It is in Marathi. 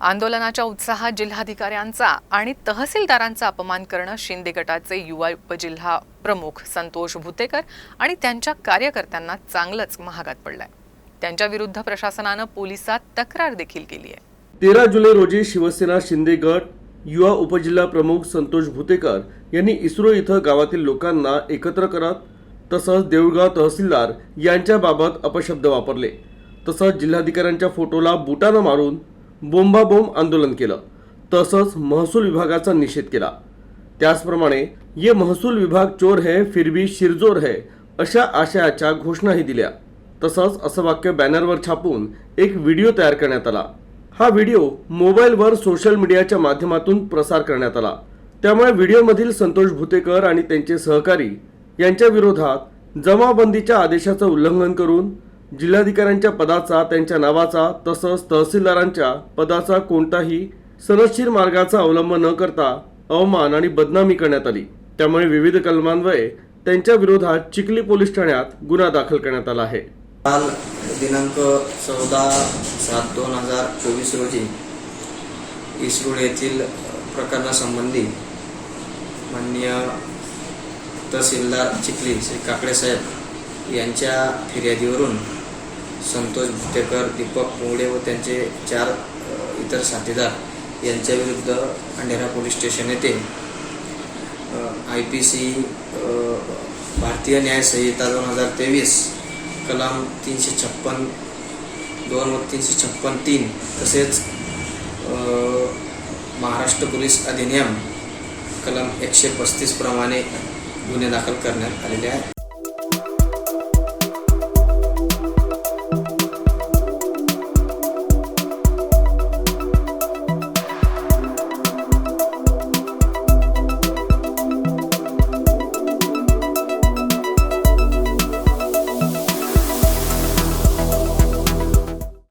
आंदोलनाच्या उत्साहात जिल्हाधिकाऱ्यांचा आणि तहसीलदारांचा अपमान करणं शिंदे गटाचे युवा उपजिल्हा प्रमुख संतोष भुतेकर आणि त्यांच्या कार्यकर्त्यांना चांगलंच महागात पडलंय। त्यांच्या विरुद्ध प्रशासनानं पोलिसात तक्रार देखील केली आहे। 13 जुलै रोजी शिवसेना शिंदे गट युवा उपजिल्हा प्रमुख संतोष भुतेकर यांनी इस्रो इथं गावातील लोकांना एकत्र करत तसंच देऊळगाव तहसीलदार यांच्याबाबत अपशब्द वापरले। तसंच जिल्हाधिकाऱ्यांच्या फोटोला बुटानं मारून बोंबाबोंब आंदोलन केलं। तसंच महसूल विभागाचा निषेध केला। त्याचप्रमाणे ये महसूल विभाग चोर है फिर भी शिरजोर है अशा आशयाच्या घोषणाही दिल्या। तसंच असं वाक्य बॅनरवर छापून एक व्हिडिओ तयार करण्यात आला। हा व्हिडिओ मोबाईलवर सोशल मीडियाच्या माध्यमातून प्रसार करण्यात आला। त्यामुळे व्हिडिओमधील संतोष भुतेकर आणि त्यांचे सहकारी यांच्या विरोधात जमावबंदीच्या आदेशाचं उल्लंघन करून जिल्हाधिकाऱ्यांच्या पदाचा, त्यांच्या नावाचा तसंच तहसीलदारांच्या पदाचा कोणताही सनदशीर मार्गाचा अवलंब न करता अवमान आणि बदनामी करण्यात आली। त्यामुळे विविध कलमान्वये त्यांच्या विरोधात चिखली पोलीस ठाण्यात गुन्हा दाखल करण्यात आला आहे। काल दिनांक 14/7/2024 रोजी इस्रोड येथील प्रकरणासंबंधी माननीय तहसीलदार चिखली श्री काकडे साहेब यांच्या फिर्यादीवरून संतोष भुतेकर, दीपक मुंगडे व त्यांचे 4 इतर साथीदार यांच्या विरुद्ध अंधेरा पोलीस स्टेशन येथे IPC भारतीय न्याय संहिता 2023 कलम 356(2) व 356(3) तसेच महाराष्ट्र पोलीस अधिनियम कलम 135 प्रमाणे गुन्हे दाखल करण्यात आलेले आहेत।